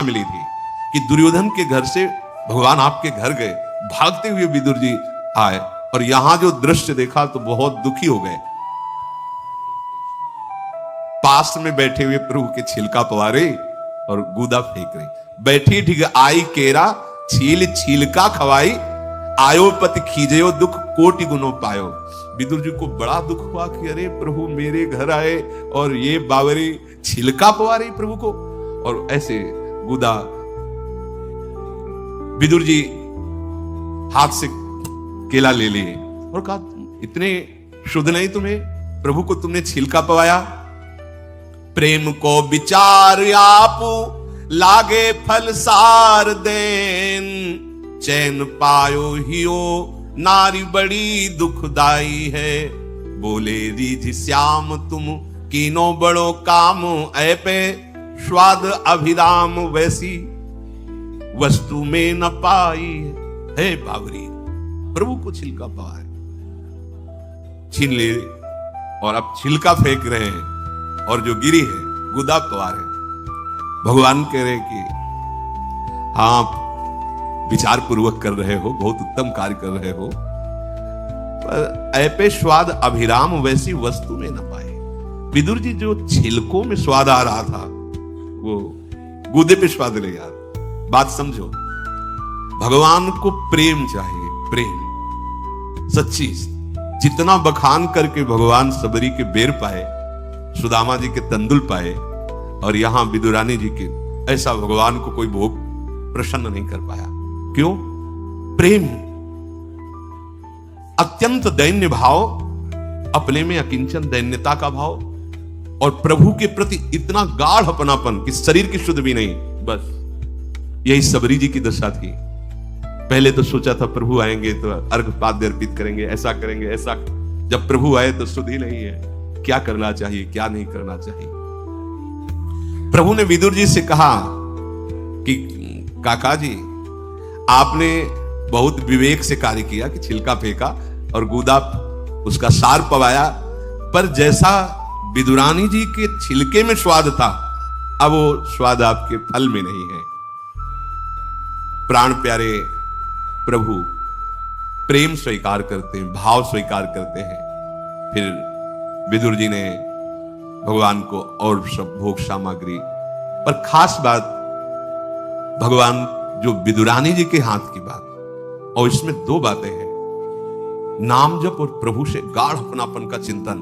मिली थी कि दुर्योधन के घर से भगवान आपके घर गए, भागते हुए विदुर जी आए और यहां जो दृश्य देखा तो बहुत दुखी हो गए। पास में बैठे हुए प्रभु के छिलका पवारे और गूदा फेंक रही, बैठी ठीक आई केरा छील छिलका खवाई, आयो पति खीजयो दुख कोटि गुनो पायो। विदुर जी को बड़ा दुख हुआ कि अरे प्रभु मेरे घर आए और ये बावरी छिलका पवा रही प्रभु को, और ऐसे गुदा। विदुर जी हाथ से केला ले लिए और कहा इतने शुद्ध नहीं तुम्हें, प्रभु को तुमने छिलका पवाया। प्रेम को विचार आप लागे फल सार देन, चैन पायो हियो नारी बड़ी दुखदाई है। बोले रिझ श्याम तुम कीनो बड़ो काम, ऐ पे स्वाद अभिराम वैसी वस्तु में न पाई है। बावरी प्रभु को छिलका पाया, छीन ले और अब छिलका फेंक रहे हैं और जो गिरी है गुदा पवा रहे हैं। भगवान कह रहे कि हाँ विचार पूर्वक कर रहे हो, बहुत उत्तम कार्य कर रहे हो, पर ऐपे स्वाद अभिराम वैसी वस्तु में न पाए। विदुर जी जो छिलकों में स्वाद आ रहा था वो गूदे पे स्वाद ले यार। बात समझो, भगवान को प्रेम चाहिए, प्रेम सच्ची। जितना बखान करके भगवान सबरी के बेर पाए, सुदामा जी के तंदुल पाए, और यहां विदुरानी जी के, ऐसा भगवान को कोई भोग प्रसन्न नहीं कर पाया। क्यों? प्रेम, अत्यंत दैन्य भाव, अपने में अकिंचन दैन्यता का भाव, और प्रभु के प्रति इतना गाढ़ अपनापन कि शरीर की शुद्ध भी नहीं। बस यही सबरी जी की दशा थी। पहले तो सोचा था प्रभु आएंगे तो अर्घपाद्य अर्पित करेंगे, ऐसा करेंगे, ऐसा। जब प्रभु आए तो शुद्ध ही नहीं है, क्या करना चाहिए क्या नहीं करना चाहिए। प्रभु ने विदुर जी से कहा कि काका जी आपने बहुत विवेक से कार्य किया कि छिलका फेंका और गूदा उसका सार पवाया, पर जैसा विदुरानी जी के छिलके में स्वाद था, अब वो स्वाद आपके फल में नहीं है। प्राण प्यारे प्रभु प्रेम स्वीकार करते हैं, भाव स्वीकार करते हैं। फिर विदुर जी ने भगवान को और सब भोग सामग्री, पर खास बात भगवान जो विदुरानी जी के हाथ की बात, और इसमें दो बातें हैं, नाम जप और प्रभु से गाढ़ अपनापन का चिंतन।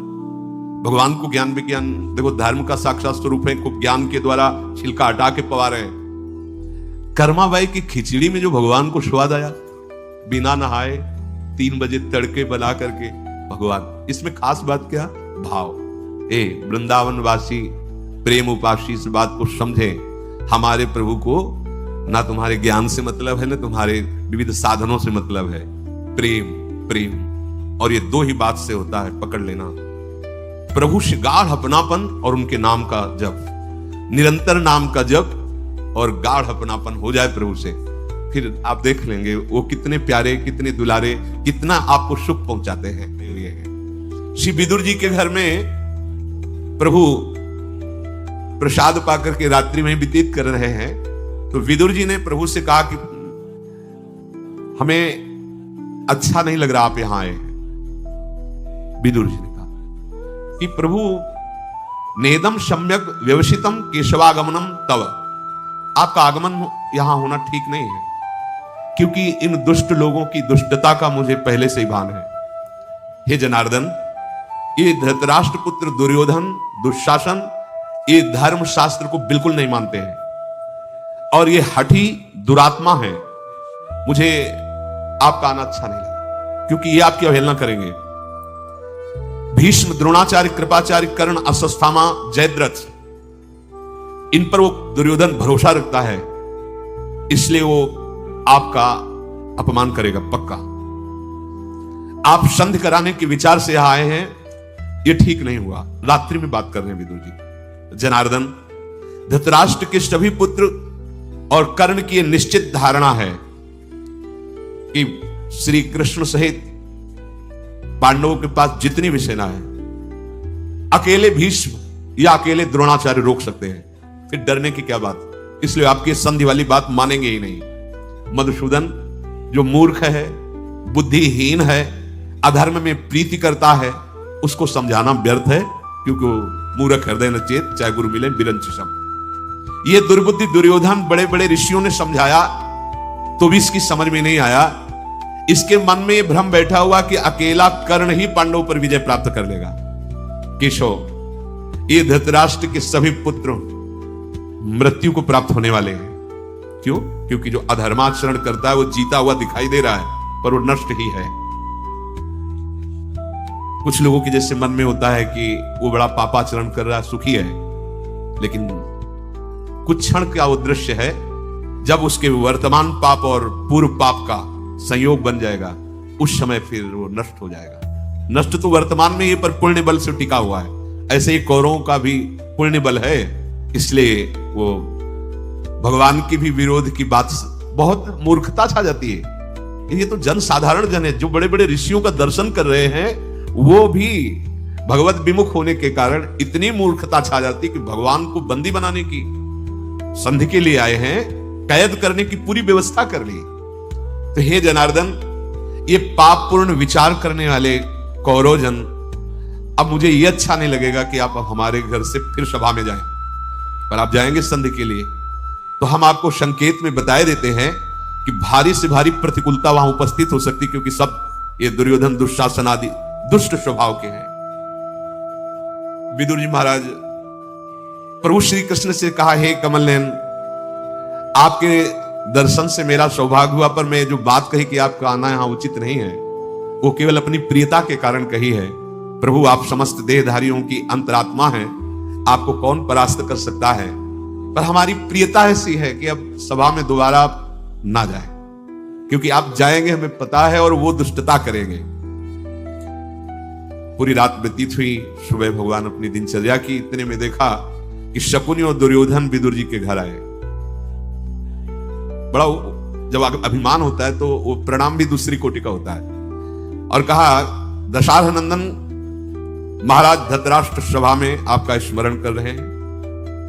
भगवान को ज्ञान विज्ञान, देखो धर्म का साक्षात स्वरूप है, खूब ज्ञान के द्वारा छिलका हटा के पवा रहे हैं। कर्माबाई की खिचड़ी में जो भगवान को स्वाद आया, बिना नहाए 3 बजे तड़के बना करके भगवान, इसमें खास बात क्या? भाव। वृंदावन वासी प्रेम उपासी इस बात को समझे, हमारे प्रभु को ना तुम्हारे ज्ञान से मतलब है, ना तुम्हारे विविध साधनों से मतलब है, प्रेम प्रेम। और ये दो ही बात से होता है, पकड़ लेना। प्रभु से गाढ़ अपनापन और उनके नाम का जप, निरंतर नाम का जप और गाढ़ अपनापन हो जाए प्रभु से, फिर आप देख लेंगे वो कितने प्यारे, कितने दुलारे, कितना आपको सुख पहुंचाते हैं। श्री विदुर जी के घर में प्रभु प्रसाद पाकर के रात्रि में व्यतीत कर रहे हैं, तो विदुर जी ने प्रभु से कहा कि हमें अच्छा नहीं लग रहा आप यहां आए हैं। विदुर जी ने कहा कि प्रभु नेदम सम्यक व्यवसितम केशवागमनम तव, आपका आगमन यहां होना ठीक नहीं है, क्योंकि इन दुष्ट लोगों की दुष्टता का मुझे पहले से ही भान है। हे जनार्दन, ये धृतराष्ट्र पुत्र दुर्योधन, दुशासन, ये धर्म शास्त्र को बिल्कुल नहीं मानते हैं और ये हठी दुरात्मा है। मुझे आपका आना अच्छा नहीं लगा, क्योंकि ये आपकी अवहेलना करेंगे। भीष्म, द्रोणाचार्य, कृपाचार्य, कर्ण, अश्वत्थामा, जयद्रथ, इन पर वो दुर्योधन भरोसा रखता है, इसलिए वो आपका अपमान करेगा पक्का। आप संधि कराने के विचार से यहां आए हैं, ये ठीक नहीं हुआ। रात्रि में बात कर रहे हैं विदुर जी। जनार्दन, धृतराष्ट्र के सभी पुत्र और कर्ण की निश्चित धारणा है कि श्री कृष्ण सहित पांडवों के पास जितनी भी सेना है, अकेले भीष्म या अकेले द्रोणाचार्य रोक सकते हैं, फिर डरने की क्या बात। इसलिए आपकी संधि वाली बात मानेंगे ही नहीं। मधुसूदन जो मूर्ख है, बुद्धिहीन है, अधर्म में प्रीति करता है, उसको समझाना व्यर्थ है, क्योंकि वो मूर्ख हृदय न चेत, चाहे गुरु मिले बिरंच सम। ये दुर्बुद्धि दुर्योधन बड़े बड़े ऋषियों ने समझाया तो भी इसकी समझ में नहीं आया। इसके मन में ये भ्रम बैठा हुआ कि अकेला कर्ण ही पांडवों पर विजय प्राप्त कर लेगा। केशव, ये धृतराष्ट्र के सभी पुत्र मृत्यु को प्राप्त होने वाले हैं। क्यों? क्योंकि जो अधर्माचरण करता है वो जीता हुआ दिखाई दे रहा है, पर वो नष्ट ही है। कुछ लोगों के जैसे मन में होता है कि वो बड़ा पापाचरण कर रहा है, सुखी है, लेकिन कुछ क्षण का वो दृश्य है जब उसके वर्तमान पाप और पूर्व पाप का संयोग बन जाएगा, उस समय फिर वो नष्ट हो जाएगा। नष्ट तो वर्तमान में ये पर पुण्य बल से टिका हुआ है। ऐसे ही कौरवों का भी पुण्य बल है, इसलिए वो भगवान की भी विरोध की बात बहुत मूर्खता छा जाती है। ये तो जन साधारण जन है, जो बड़े बड़े ऋषियों का दर्शन कर रहे हैं, वो भी भगवत विमुख होने के कारण इतनी मूर्खता छा जाती कि भगवान को बंदी बनाने की संधि के लिए आए हैं, कैद करने की पूरी व्यवस्था कर ली। तो हे जनार्दन, ये पापपूर्ण विचार करने वाले कौरव जन, अब मुझे ये अच्छा नहीं लगेगा कि आप हमारे घर से फिर सभा में जाएं, पर आप जाएंगे संधि के लिए, तो हम आपको संकेत में बताए देते हैं कि भारी से भारी प्रतिकूलता वहां उपस्थित हो सकती, क्योंकि सब ये दुर्योधन, दुशासन आदि दुष्ट स्वभाव के हैं। विदुर जी महाराज प्रभु श्री कृष्ण से कहा, हे कमल नयन, आपके दर्शन से मेरा सौभाग्य हुआ, पर मैं जो बात कही कि आपका आना यहां उचित नहीं है, वो केवल अपनी प्रियता के कारण कही है। प्रभु, आप समस्त देहधारियों की अंतरात्मा हैं, आपको कौन परास्त कर सकता है, पर हमारी प्रियता ऐसी है कि अब सभा में दोबारा ना जाए, क्योंकि आप जाएंगे हमें पता है, और वो दुष्टता करेंगे। पूरी रात व्यतीत हुई, सुबह भगवान अपनी दिनचर्या की, इतने में देखा कि शकुनी और दुर्योधन विदुर जी के घर आए। बड़ा जब अभिमान होता है तो वो प्रणाम भी दूसरी कोटि का होता है, और कहा, दशरथ नंदन महाराज धृतराष्ट्र सभा में आपका स्मरण कर रहे हैं,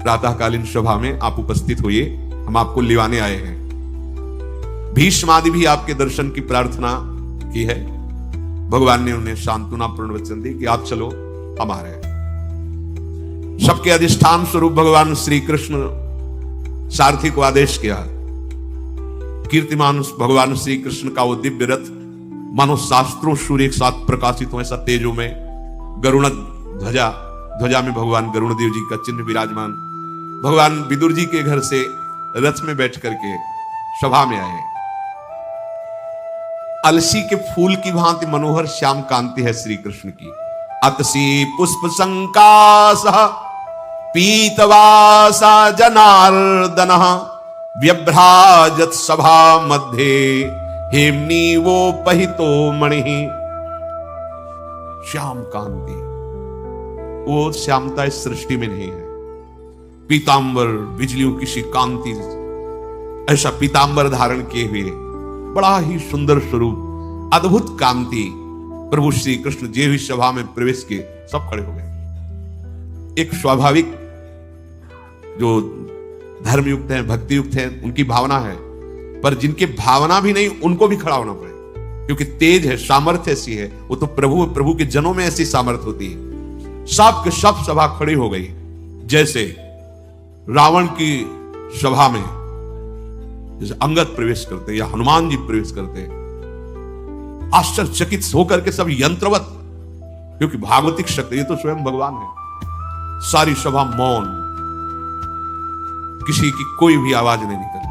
प्रातःकालीन सभा में आप उपस्थित होइए, हम आपको लिवाने आए हैं। भीष्म आदि भी आपके दर्शन की प्रार्थना की है। भगवान ने उन्हें सांत्वनापूर्ण वचन दी कि आप चलो, हम आ रहे हैं। सबके अधिष्ठान स्वरूप भगवान श्री कृष्ण सारथी को आदेश किया। कीर्तिमान भगवान श्री कृष्ण का वो दिव्य रथ, मानो शास्त्रों सूर्य एक साथ प्रकाशित हो, ऐसा तेजो में गरुण ध्वजा, ध्वजा में भगवान गरुण देव जी का चिन्ह विराजमान, भगवान विदुर जी के घर से रथ में बैठ करके सभा में आए। अलसी के फूल की भांति मनोहर श्याम कांति है श्री कृष्ण की। अतसी पुष्प संकासः पीतवासा जनार्दन व्यभ्राजत सभा मध्ये हेमनी वो पहितो मणि। श्याम कांति, वो श्यामता इस सृष्टि में नहीं है। पीतांबर बिजलियों की सी कांति, ऐसा पीतांबर धारण किए हुए बड़ा ही सुंदर स्वरूप, अद्भुत कांति। प्रभु श्री कृष्ण जे हुई सभा में प्रवेश किए, सब खड़े हो गए। एक स्वाभाविक जो धर्मयुक्त हैं, भक्ति युक्त हैं, उनकी भावना है, पर जिनकी भावना भी नहीं, उनको भी खड़ा होना पड़े, क्योंकि तेज है, सामर्थ्य ऐसी है। वो तो प्रभु के जनों में ऐसी सामर्थ्य होती है। सब के सब सभा खड़ी हो गई। जैसे रावण की सभा में जैसे अंगद प्रवेश करते या हनुमान जी प्रवेश करते, आश्चर्यचकित होकर के सब यंत्रवत, क्योंकि भागवतिक शक्ति, ये तो स्वयं भगवान है। सारी सभा मौन, किसी की कोई भी आवाज नहीं निकली।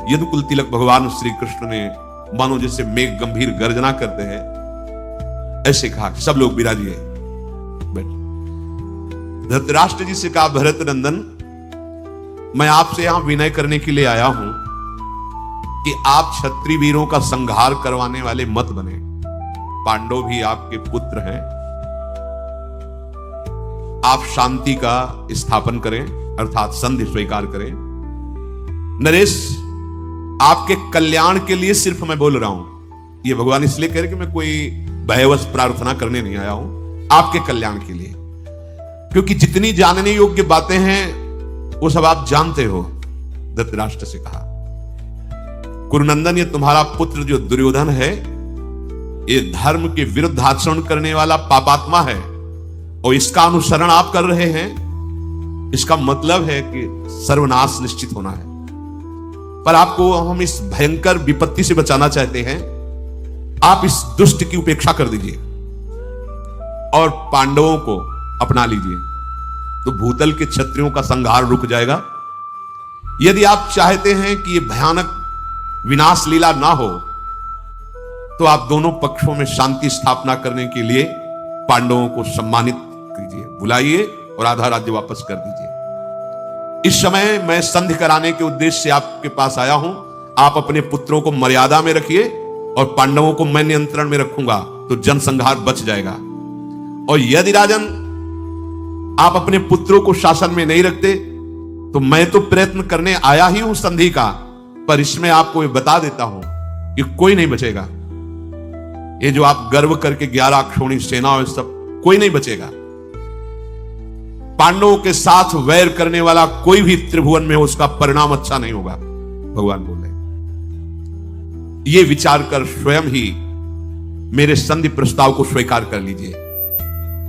यदुकुल तिलक भगवान श्री कृष्ण ने मानो जैसे मेघ गंभीर गर्जना करते हैं, ऐसे कहा, सब लोग विराजिए। धृतराष्ट्र जी से कहा, भरत नंदन, मैं आपसे यहां विनय करने के लिए आया हूं कि आप क्षत्रिय वीरों का संहार करवाने वाले मत बने। पांडव भी आपके पुत्र हैं, आप शांति का स्थापन करें, अर्थात संधि स्वीकार करें। नरेश, आपके कल्याण के लिए सिर्फ मैं बोल रहा हूं, ये भगवान इसलिए कह रहे कि मैं कोई भयवश प्रार्थना करने नहीं आया हूं, आपके कल्याण के लिए। क्योंकि जितनी जानने योग्य बातें हैं वो सब आप जानते हो। धृतराष्ट्र से कहा, कुरुनंदन, ये तुम्हारा पुत्र जो दुर्योधन है, ये धर्म के विरुद्ध आचरण करने वाला पापात्मा है, और इसका अनुसरण आप कर रहे हैं। इसका मतलब है कि सर्वनाश निश्चित होना है। पर आपको हम इस भयंकर विपत्ति से बचाना चाहते हैं। आप इस दुष्ट की उपेक्षा कर दीजिए और पांडवों को अपना लीजिए, तो भूतल के क्षत्रियों का संहार रुक जाएगा। यदि आप चाहते हैं कि यह भयानक विनाश लीला ना हो, तो आप दोनों पक्षों में शांति स्थापना करने के लिए पांडवों को सम्मानित कीजिए, बुलाइए और आधा राज्य वापस कर दीजिए। इस समय मैं संधि कराने के उद्देश्य से आपके पास आया हूं। आप अपने पुत्रों को मर्यादा में रखिए और पांडवों को मैं नियंत्रण में रखूंगा, तो जनसंहार बच जाएगा। और यदि राजन आप अपने पुत्रों को शासन में नहीं रखते, तो मैं तो प्रयत्न करने आया ही हूं संधि का, पर इसमें आपको ये बता देता हूं कि कोई नहीं बचेगा। ये जो आप गर्व करके 11 अक्षौणी सेना और सब, कोई नहीं बचेगा। पांडवों के साथ वैर करने वाला कोई भी त्रिभुवन में उसका परिणाम अच्छा नहीं होगा, भगवान बोले। ये विचार कर स्वयं ही मेरे संधि प्रस्ताव को स्वीकार कर लीजिए।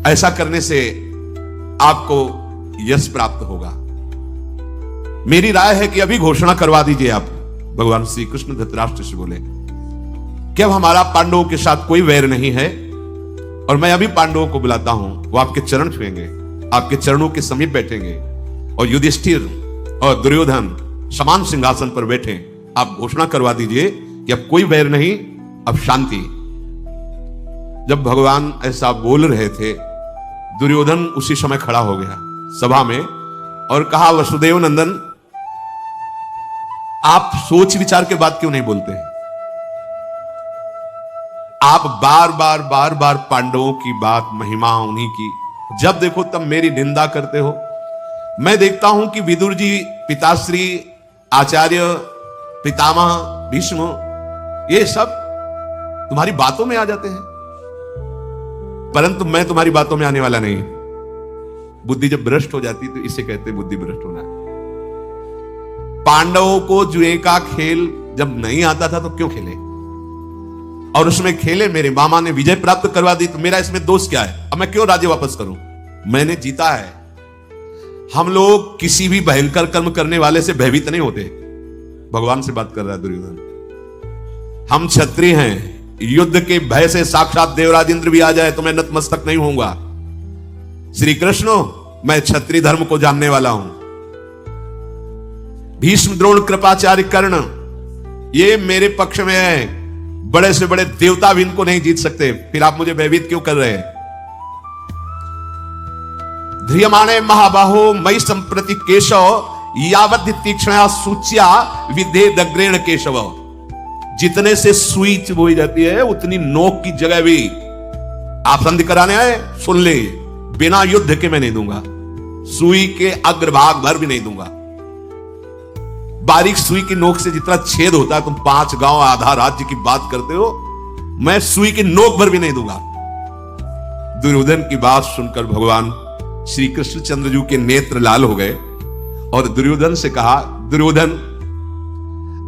ऐसा करने से आपको यश प्राप्त होगा। मेरी राय है कि अभी घोषणा करवा दीजिए आप। भगवान श्री कृष्ण धृतराष्ट्र से बोले कि अब हमारा पांडवों के साथ कोई वैर नहीं है, और मैं अभी पांडवों को बुलाता हूं। वो आपके चरण छुएंगे, आपके चरणों के समीप बैठेंगे, और युधिष्ठिर और दुर्योधन समान सिंहासन पर बैठे। आप घोषणा करवा दीजिए कि अब कोई वैर नहीं, अब शांति। जब भगवान ऐसा बोल रहे थे, दुर्योधन उसी समय खड़ा हो गया सभा में और कहा, वसुदेव नंदन, आप सोच विचार के बाद क्यों नहीं बोलते? आप बार बार पांडवों की बात, महिमा उन्हीं की, जब देखो तब मेरी निंदा करते हो। मैं देखता हूं कि विदुर जी, पिताश्री, आचार्य, पितामह, भीष्म, ये सब तुम्हारी बातों में आ जाते हैं, परंतु मैं तुम्हारी बातों में आने वाला नहीं। बुद्धि जब भ्रष्ट हो जाती तो इसे कहते बुद्धि भ्रष्ट होना। पांडवों को जुए का खेल जब नहीं आता था तो क्यों खेले, और उसमें खेले, मेरे मामा ने विजय प्राप्त करवा दी, तो मेरा इसमें दोष क्या है? अब मैं क्यों राज्य वापस करूं? मैंने जीता है। हम लोग किसी भी भयंकर कर्म करने वाले से भयभीत नहीं होते। भगवान से बात कर रहा है दुर्योधन। हम क्षत्रिय हैं, युद्ध के भय से साक्षात देवराज इंद्र भी आ जाए तो मैं नतमस्तक नहीं होऊंगा। श्री कृष्ण, मैं क्षत्रिय धर्म को जानने वाला हूं। भीष्म, द्रोण, कृपाचार्य, कर्ण, ये मेरे पक्ष में है। बड़े से बड़े देवता भी इनको नहीं जीत सकते, फिर आप मुझे भयभीत क्यों कर रहे हैं? ध्रियमाणे महाबाहो मयि संप्रति केशव, यावद् तीक्ष्णया सूच्या विद्धेद अग्रेण केशव। जितने से सुई बोई जाती है, उतनी नोक की जगह भी आप संधि कराने आए, सुन ले, बिना युद्ध के मैं नहीं दूंगा। सुई के अग्रभाग भर भी नहीं दूंगा। बारीक सुई की नोक से जितना छेद होता है, तुम 5 गांव, आधा राज्य की बात करते हो, मैं सुई की नोक भर भी नहीं दूंगा। दुर्योधन की बात सुनकर भगवान श्री कृष्णचंद्र जी के नेत्र लाल हो गए और दुर्योधन से कहा, दुर्योधन,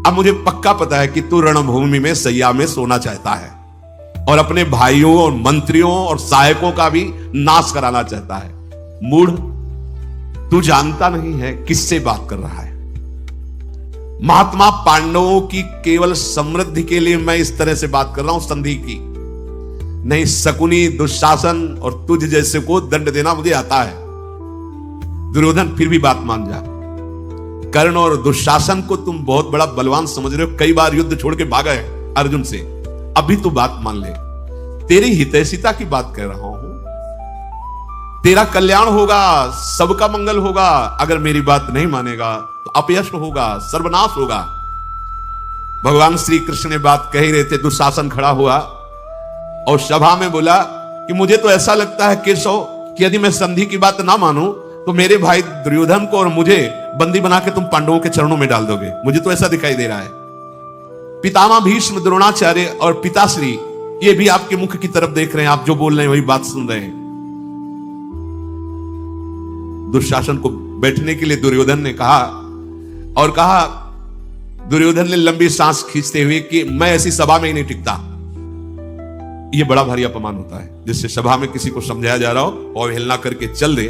अब मुझे पक्का पता है कि तू रणभूमि में सैया में सोना चाहता है और अपने भाइयों और मंत्रियों और सहायकों का भी नाश कराना चाहता है। मूढ़, तू जानता नहीं है किससे बात कर रहा है। महात्मा पांडवों की केवल समृद्धि के लिए मैं इस तरह से बात कर रहा हूं, संधि की नहीं। शकुनी, दुशासन और तुझ जैसे को दंड देना मुझे आता है। दुर्योधन, फिर भी बात मान जा। कर्ण और दुशासन को तुम बहुत बड़ा बलवान समझ रहे हो, कई बार युद्ध छोड़ के भागा है अर्जुन से। अभी तू बात मान ले, तेरी हितैषिता की बात कर रहा हूं। तेरा कल्याण होगा, सबका मंगल होगा। अगर मेरी बात नहीं मानेगा तो अपयश होगा, सर्वनाश होगा। भगवान श्री कृष्ण ने बात कह ही रहे थे, दुशासन खड़ा हुआ और सभा में बोला कि मुझे तो ऐसा लगता है केशव कि यदि मैं संधि की बात ना मानूं तो मेरे भाई दुर्योधन को और मुझे बंदी बना के तुम पांडवों के चरणों में डाल दोगे। मुझे तो ऐसा दिखाई दे रहा है। पितामह भीष्म, द्रोणाचार्य और पिताश्री ये भी आपके मुख की तरफ देख रहे हैं, आप जो बोल रहे हैं वही बात सुन रहे हैं। दुशासन को बैठने के लिए दुर्योधन ने कहा, और कहा, दुर्योधन ने लंबी सांस खींचते हुए कि मैं ऐसी सभा में ही नहीं टिकता। यह बड़ा भारी अपमान होता है, जिससे सभा में किसी को समझाया जा रहा हो और हिलना करके चल दे।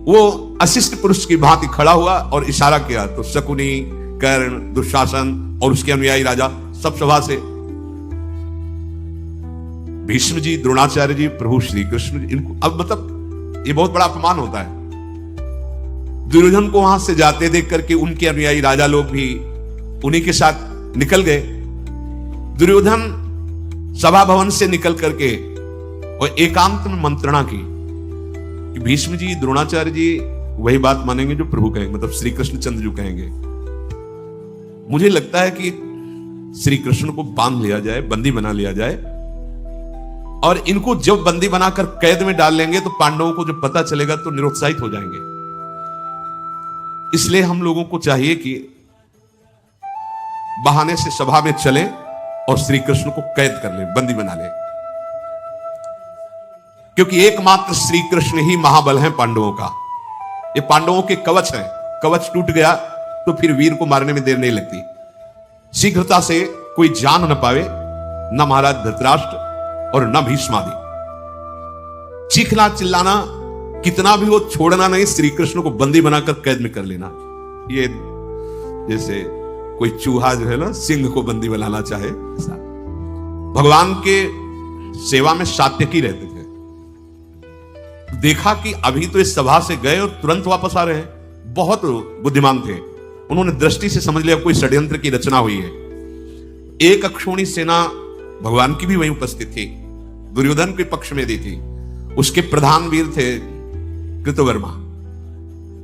वो अशिष्ट पुरुष की भांति खड़ा हुआ और इशारा किया, तो शकुनी, कर्ण, दुशासन और उसके अनुयायी राजा सब सभा से, भीष्म जी, द्रोणाचार्य जी, प्रभु श्री कृष्ण जी, इनको अब मतलब ये बहुत बड़ा अपमान होता है। दुर्योधन को वहां से जाते देख करके उनके अनुयायी राजा लोग भी उन्हीं के साथ निकल गए। दुर्योधन सभा भवन से निकल करके और एकांत में मंत्रणा की कि भीष्म जी, द्रोणाचार्य जी वही बात मानेंगे जो प्रभु कहेंगे, मतलब श्री कृष्ण चंद्र जी कहेंगे। मुझे लगता है कि श्री कृष्ण को बांध लिया जाए, बंदी बना लिया जाए, और इनको जब बंदी बनाकर कैद में डाल लेंगे तो पांडवों को जब पता चलेगा तो निरुत्साहित हो जाएंगे। इसलिए हम लोगों को चाहिए कि बहाने से सभा में चलें और श्री कृष्ण को कैद कर लें, बंदी बना लें, क्योंकि एकमात्र श्री कृष्ण ही महाबल हैं पांडवों का। ये पांडवों के कवच हैं। कवच टूट गया तो फिर वीर को मारने में देर नहीं लगती। शीघ्रता से कोई जान न पावे, न महाराज धृतराष्ट्र और न भीष्मादि। चीखना चिल्लाना कितना भी हो, छोड़ना नहीं, श्री कृष्ण को बंदी बनाकर कैद में कर लेना। ये जैसे कोई चूहा जो है ना सिंह को बंदी बनाना चाहे, ऐसा। भगवान के सेवा में सात्यकी रहते थे। देखा कि अभी तो इस सभा से गए और तुरंत वापस आ रहे हैं, बहुत बुद्धिमान थे। उन्होंने दृष्टि से समझ लिया कोई षड्यंत्र की रचना हुई है। एक अक्षोणी सेना भगवान की भी वहीं उपस्थित थी, दुर्योधन के पक्ष में दी थी। उसके प्रधान वीर थे कृतवर्मा।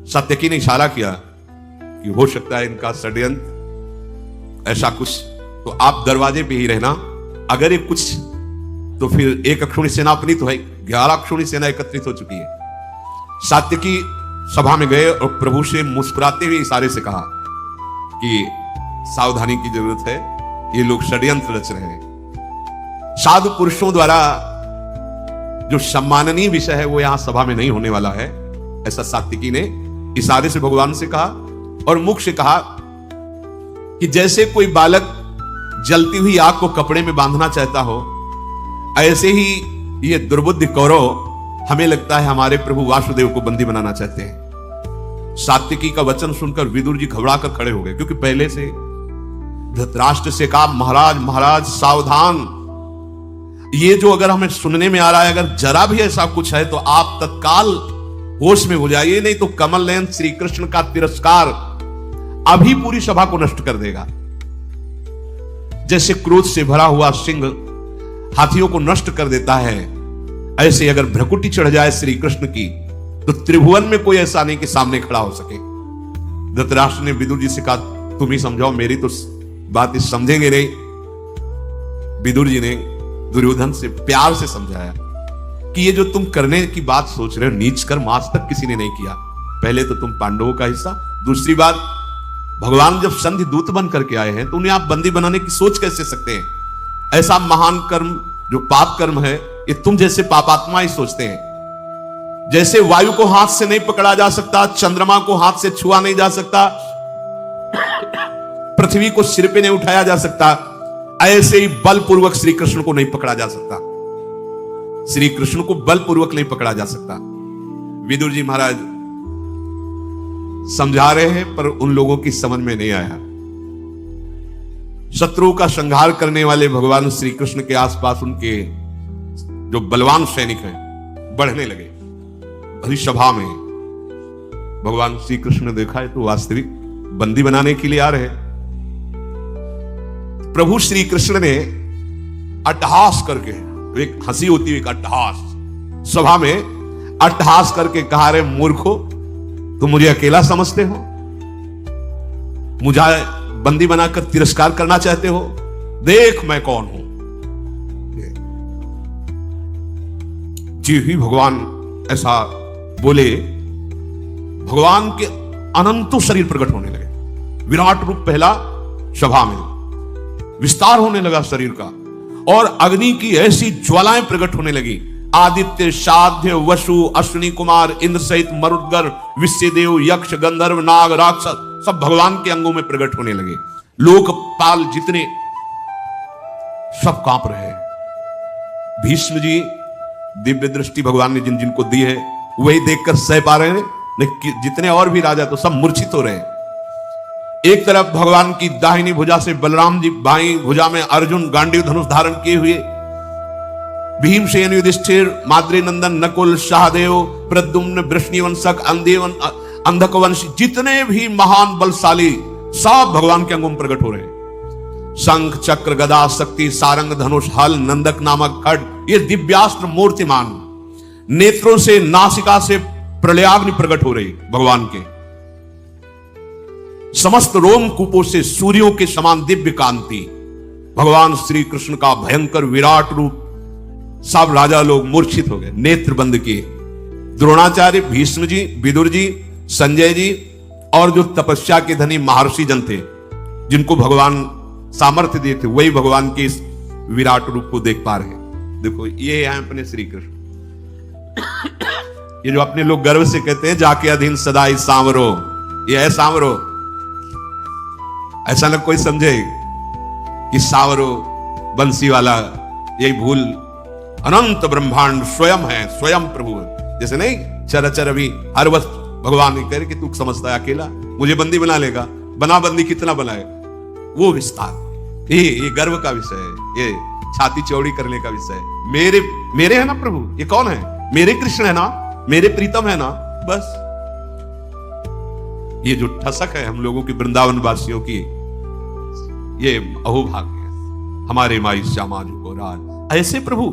सात्यकी ने इशारा किया कि हो सकता है इनका षड्यंत्र ऐसा कुछ, तो आप दरवाजे पे ही रहना, अगर ये कुछ तो फिर एक अक्षोणी सेना अपनी तो है, 11 अक्षोणी सेना एकत्रित हो चुकी है। सात्यकी सभा में गए और प्रभु से मुस्कुराते हुए इशारे से कहा कि सावधानी की जरूरत है, ये लोग षड्यंत्र रच रहे हैं। साधु पुरुषों द्वारा जो सम्माननीय विषय है वो यहां सभा में नहीं होने वाला है, ऐसा सात्यकी ने इशारे से भगवान से कहा और मुख से कहा कि जैसे कोई बालक जलती हुई आग को कपड़े में बांधना चाहता हो, ऐसे ही ये दुर्बुद्धि कौरव हमें लगता है हमारे प्रभु वासुदेव को बंदी बनाना चाहते हैं। सात्यकी का वचन सुनकर विदुर जी घबरा कर खड़े हो गए, क्योंकि पहले से धृतराष्ट्र से कहा, महाराज महाराज सावधान, ये जो अगर हमें सुनने में आ रहा है, अगर जरा भी ऐसा कुछ है तो आप तत्काल होश में हो जाइए, नहीं तो कमल नयन श्री कृष्ण का तिरस्कार अभी पूरी सभा को नष्ट कर देगा। जैसे क्रोध से भरा हुआ सिंह हाथियों को नष्ट कर देता है, ऐसे अगर भ्रकुटी चढ़ जाए श्री कृष्ण की तो त्रिभुवन में कोई ऐसा नहीं कि सामने खड़ा हो सके। धृतराष्ट्र ने विदुर जी से कहा, तुम ही समझाओ, मेरी तो बात समझेंगे नहीं। विदुर जी ने दुर्योधन से प्यार से समझाया कि ये जो तुम करने की बात सोच रहे हो, नीच कर्म आज तक किसी ने नहीं किया। पहले तो तुम पांडवों का हिस्सा, दूसरी बात भगवान जब संधि दूत बन करके आए हैं तो उन्हें आप बंदी बनाने की सोच कैसे सकते हैं? ऐसा महान कर्म जो पाप कर्म है, ये तुम जैसे पापात्मा ही सोचते हैं। जैसे वायु को हाथ से नहीं पकड़ा जा सकता, चंद्रमा को हाथ से छुआ नहीं जा सकता, पृथ्वी को सिर पे नहीं उठाया जा सकता, ऐसे ही बलपूर्वक श्री कृष्ण को नहीं पकड़ा जा सकता। श्री कृष्ण को बलपूर्वक नहीं पकड़ा जा सकता। विदुर जी महाराज समझा रहे हैं पर उन लोगों की समझ में नहीं आया। शत्रु का संहार करने वाले भगवान श्री कृष्ण के आसपास उनके जो बलवान सैनिक हैं बढ़ने लगे। भरी सभा में भगवान श्री कृष्ण ने देखा है तो वास्तविक बंदी बनाने के लिए आ रहे। प्रभु श्री कृष्ण ने अट्टहास करके, एक हंसी होती है एक अट्टहास, सभा में अट्टहास करके कहा, रे मूर्खो, तुम मुझे अकेला समझते हो? मुझे बंदी बनाकर तिरस्कार करना चाहते हो? देख मैं कौन हूं। जी ही भगवान ऐसा बोले, भगवान के अनंतों शरीर प्रकट होने लगे। विराट रूप पहला सभा में विस्तार होने लगा शरीर का, और अग्नि की ऐसी ज्वालाएं प्रकट होने लगी, आदित्य, साध्य, वसु, अश्विनी कुमार, इंद्र सहित मरुदगर, विश्वदेव, यक्ष, गंधर्व, नाग, राक्षस सब भगवान के अंगों में प्रकट होने लगे। लोकपाल जितने सब कांप रहे हैं। भीष्म जी दिव्य दृष्टि भगवान ने जिन जिनको दी है वही देखकर सह पा रहे हैं, लेकिन जितने और भी राजा तो सब मूर्छित हो रहे हैं। एक तरफ भगवान की दाहिनी भुजा से बलराम जी, बाईं भुजा में अर्जुन गांडीव धनुष धारण किए हुए, भीमसेन, युधिष्ठिर, माद्री नंदन, नकुल, सहदेव, प्रद्युम्न, वृष्णिवंशक, अंधकवंशी जितने भी महान बलशाली सब भगवान के अंगों में प्रकट हो रहे हैं। शंख, चक्र, गदा, शक्ति, सारंग, धनुष, हल, नंदक नामक खड्ग, ये दिव्यास्त्र मूर्तिमान, नेत्रों से, नासिका से प्रलयाग्नि प्रकट हो रही भगवान के। समस्त रोमकूपों से सूर्यों के समान दिव्य कांति, भगवान श्री कृष्ण का भयंकर विराट रूप। सब राजा लोग मूर्छित हो गए, नेत्र बंद किए। द्रोणाचार्य, भीष्म जी, विदुर जी, संजय जी और जो तपस्या के धनी महर्षि जन थे जिनको भगवान सामर्थ्य दिए थे, वही भगवान के इस विराट रूप को देख पा रहे हैं। देखो ये हैं अपने श्री कृष्ण। ये जो अपने लोग गर्व से कहते हैं जाके अधीन सदाई सांवरो, ये है सांवरो। ऐसा न कोई समझे कि सांवरो बंसी वाला, यही भूल। अनंत ब्रह्मांड स्वयं है, स्वयं प्रभु है। जैसे नहीं चराचर अभी हर वक्त भगवान ने कह रहे कि तू समझता है अकेला, मुझे बंदी बना लेगा, बना बंदी कितना बनाए, वो विस्तार। ये गर्व का विषय है, ये छाती चौड़ी करने का विषय है। मेरे है ना प्रभु, ये कौन है? मेरे कृष्ण है ना, मेरे प्रीतम है ना, बस। ये जो ठसक है हम लोगों की, वृंदावन वासियों की, ये अहोभाग्य है। हमारे माई श्यामा जी को राज ऐसे प्रभु,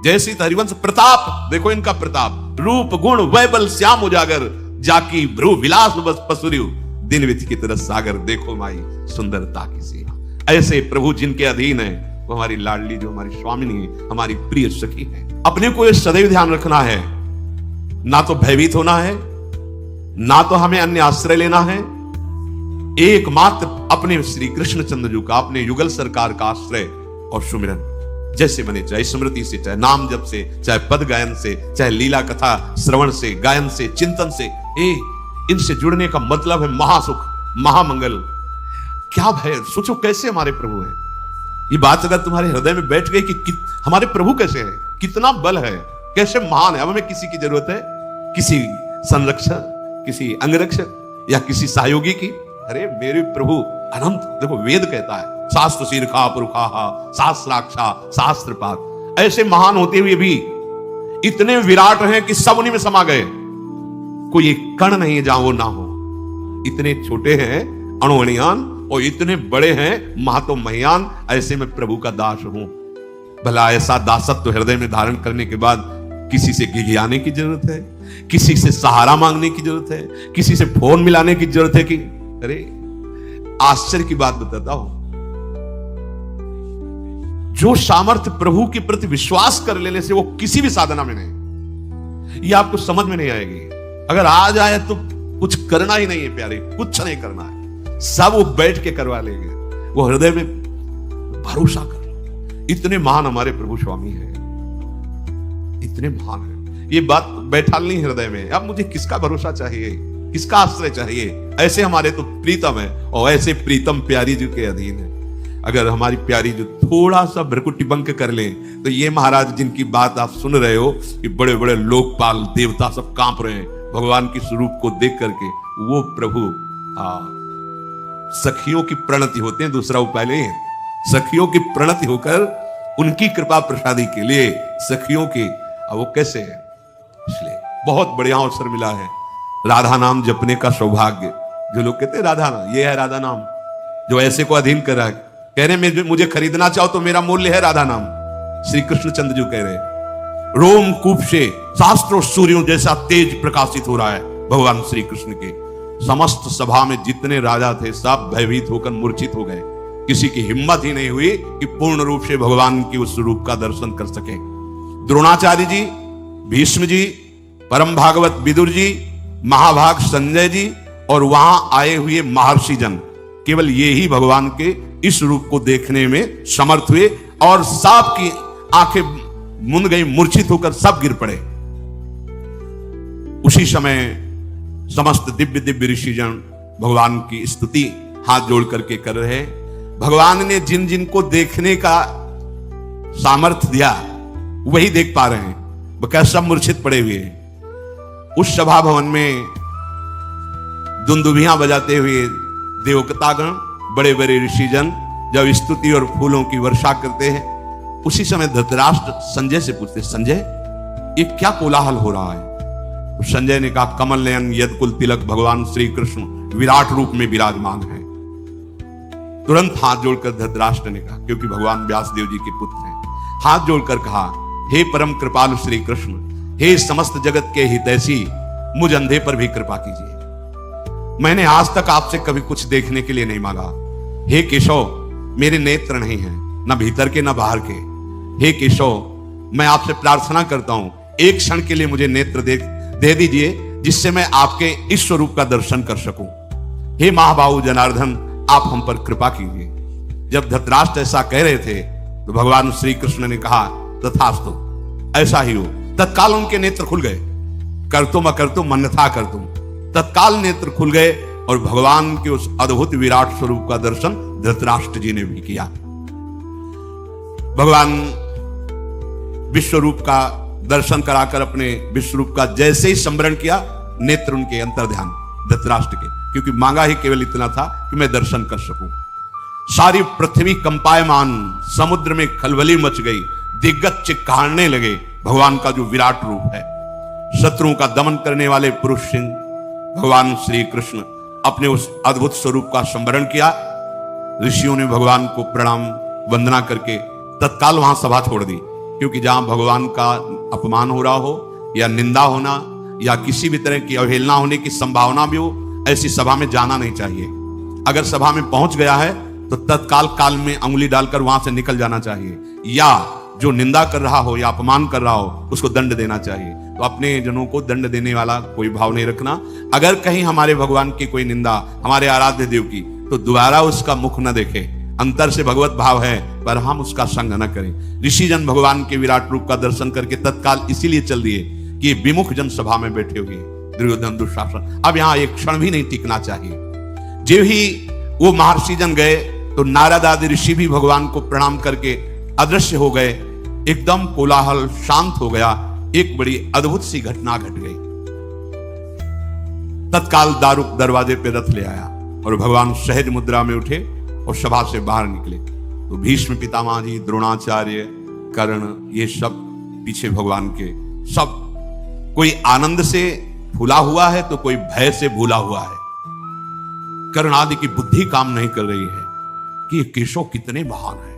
जैसे हरिवंश प्रताप, देखो इनका प्रताप, रूप गुण वैबल श्याम उजागर, जाकी भ्रू विलास बस पसुरियु, दिन विधि की तरह सागर, देखो माई सुंदरता की सीमा। ऐसे प्रभु जिनके अधीन है, वो हमारी लाडली, जो हमारी स्वामिनी है, हमारी प्रिय सखी है। अपने को ये सदैव ध्यान रखना है, ना तो भयभीत होना है, ना तो हमें अन्य आश्रय लेना है। एकमात्र अपने श्री कृष्ण चंद्र जी का, अपने युगल सरकार का आश्रय और सुमिरन, जैसे बने, चाहे स्मृति से, चाहे नाम जप से, चाहे पद गायन से, चाहे लीला कथा श्रवण से, गायन से, चिंतन से। इनसे जुड़ने का मतलब है महासुख, महामंगल। क्या भय, सोचो कैसे हमारे प्रभु हैं। ये बात अगर तुम्हारे हृदय में बैठ गई कि हमारे प्रभु कैसे हैं, कितना बल है, कैसे महान है। अब हमें किसी की जरूरत है, किसी संरक्षक, किसी अंगरक्षक या किसी सहयोगी की? अरे मेरे प्रभु अनंत। देखो वेद कहता है शास्त्र शीर्षा पुरुषा शास्त्राक्षा शास्त्रपात, ऐसे महान होते हुए भी इतने विराट हैं कि सब उन्हीं में समा गए। कोई एक कण नहीं है जहां वो ना हो। इतने छोटे हैं अणुअणियान और इतने बड़े हैं महतो महियान। ऐसे में प्रभु का दास हूं। भला ऐसा दासत्व हृदय में धारण करने के बाद किसी से गिगियाने की जरूरत है, किसी से सहारा मांगने की जरूरत है, किसी से फोन मिलाने की जरूरत है कि? अरे आश्चर्य की बात बताता हूं, जो सामर्थ्य प्रभु के प्रति विश्वास कर लेने से वो किसी भी साधना में नहीं, ये आपको समझ में नहीं आएगी। अगर आ जाए तो कुछ करना ही नहीं है प्यारे, कुछ नहीं करना है, सब वो बैठ के करवा लेंगे। वो हृदय में भरोसा कर, इतने महान हमारे प्रभु स्वामी है, इतने महान है। ये बात बैठालनी हृदय में। अब मुझे किसका भरोसा चाहिए, किसका आश्रय चाहिए? ऐसे हमारे तो प्रीतम है और ऐसे प्रीतम प्यारी जी के अधीन है। अगर हमारी प्यारी जो थोड़ा सा भ्रकुटी बंक कर ले तो ये महाराज जिनकी बात आप सुन रहे हो, ये बड़े बड़े लोकपाल देवता सब कांप रहे हैं भगवान की स्वरूप को देख करके। वो प्रभु सखियों की प्रणति होते हैं, दूसरा उपाय नहीं है। सखियों की प्रणति होकर उनकी कृपा प्रसादी के लिए सखियों की, वो कैसे है? इसलिए बहुत बढ़िया अवसर मिला है राधा नाम जपने का सौभाग्य। जो लोग कहते हैं राधा नाम, ये है राधा नाम जो ऐसे को अधीन कर रहा है। कह रहे मुझे खरीदना चाहो तो मेरा मूल्य है राधा नाम। श्री कृष्ण चंद्र जी कह रहे रोमकूप से शास्त्रों सूर्यों जैसा तेज प्रकाशित हो रहा है भगवान श्री कृष्ण के। समस्त सभा में जितने राजा थे सब भयभीत होकर मूर्छित हो गए। किसी की हिम्मत ही नहीं हुई कि पूर्ण रूप से भगवान के उस रूप का दर्शन कर सके। द्रोणाचार्य जी, भीष्म जी, परम भागवत विदुर जी, महाभाग संजय जी और वहां आए हुए महर्षि जन, केवल ये ही भगवान के इस रूप को देखने में समर्थ हुए और सबकी आंखें मुंद गई, मूर्छित होकर सब गिर पड़े। उसी समय समस्त दिव्य दिव्य ऋषिजन भगवान की स्तुति हाथ जोड़ करके कर रहे। भगवान ने जिन जिन को देखने का सामर्थ्य दिया वही देख पा रहे हैं, बकाया सब मूर्छित पड़े हुए हैं। उस सभा भवन में दुंदुभियां बजाते हुए देवकतागण, बड़े बड़े ऋषिजन जब स्तुति और फूलों की वर्षा करते हैं, उसी समय धृतराष्ट्र संजय से पूछते, संजय ये क्या कोलाहल हो रहा है? तो संजय ने कहा, कमल नयन यदकुल तिलक भगवान श्री कृष्ण विराट रूप में विराजमान है। तुरंत हाथ जोड़कर धृतराष्ट्र ने कहा, क्योंकि भगवान व्यासदेव जी के पुत्र हैं, हाथ जोड़कर कहा, हे परम कृपालु श्री कृष्ण, हे समस्त जगत के हितैषी, मुझ अंधे पर भी कृपा कीजिए। मैंने आज तक आपसे कभी कुछ देखने के लिए नहीं मांगा। हे केशव, मेरे नेत्र नहीं हैं, न भीतर के न बाहर के। हे केशव, मैं आपसे प्रार्थना करता हूं, एक क्षण के लिए मुझे नेत्र दे दीजिए, जिससे मैं आपके इस स्वरूप का दर्शन कर सकूं। हे महाबाहु जनार्दन, आप हम पर कृपा कीजिए। जब धृतराष्ट्र ऐसा कह रहे थे तो भगवान श्री कृष्ण ने कहा, तथास्तु, ऐसा ही हो। तत्काल उनके नेत्र खुल गए। कर्तुम अकर्तुम अन्यथा कर्तुम, तत्काल नेत्र खुल गए और भगवान के उस अद्भुत विराट स्वरूप का दर्शन धृतराष्ट्र जी ने भी किया। भगवान विश्वरूप का दर्शन कराकर अपने विश्वरूप का जैसे ही स्मरण किया, नेत्र उनके अंतर्ध्यान धृतराष्ट्र के, क्योंकि मांगा ही केवल इतना था कि मैं दर्शन कर सकूं। सारी पृथ्वी कंपायमान, समुद्र में खलबली मच गई, दिग्गज चिक्कारने लगे भगवान का जो विराट रूप है। शत्रुओं का दमन करने वाले पुरुष सिंह भगवान श्री कृष्ण अपने उस अद्भुत स्वरूप का स्मरण किया। ऋषियों ने भगवान को प्रणाम वंदना करके तत्काल वहां सभा छोड़ दी, क्योंकि जहां भगवान का अपमान हो रहा हो या निंदा होना या किसी भी तरह की अवहेलना होने की संभावना भी हो, ऐसी सभा में जाना नहीं चाहिए। अगर सभा में पहुंच गया है तो तत्काल काल में अंगुली डालकर वहां से निकल जाना चाहिए, या जो निंदा कर रहा हो या अपमान कर रहा हो उसको दंड देना चाहिए। तो अपने जनों को दंड देने वाला कोई भाव नहीं रखना। अगर कहीं हमारे भगवान की कोई निंदा, हमारे आराध्य देव की, तो दोबारा उसका मुख न देखे। अंतर से भगवत भाव है, पर हम उसका संग न करें। ऋषिजन भगवान के विराट रूप का दर्शन करके तत्काल इसीलिए चल दिए कि विमुख जन सभा में बैठे हुए दुर्योधन दुशासन, अब यहां एक क्षण भी नहीं टिकना चाहिए। जब ही वो महर्षि जन गए तो नारद आदि ऋषि भी भगवान को प्रणाम करके अदृश्य हो गए। एकदम कोलाहल शांत हो गया। एक बड़ी अद्भुत सी घटना घट गई। तत्काल दारुक दरवाजे पे रथ ले आया और भगवान सहज मुद्रा में उठे और सभा से बाहर निकले। तो भीष्म पितामह जी, द्रोणाचार्य, कर्ण, ये सब पीछे भगवान के, सब कोई आनंद से फूला हुआ है तो कोई भय से भूला हुआ है। कर्ण आदि की बुद्धि काम नहीं कर रही है कि ये केशव कितने महान है।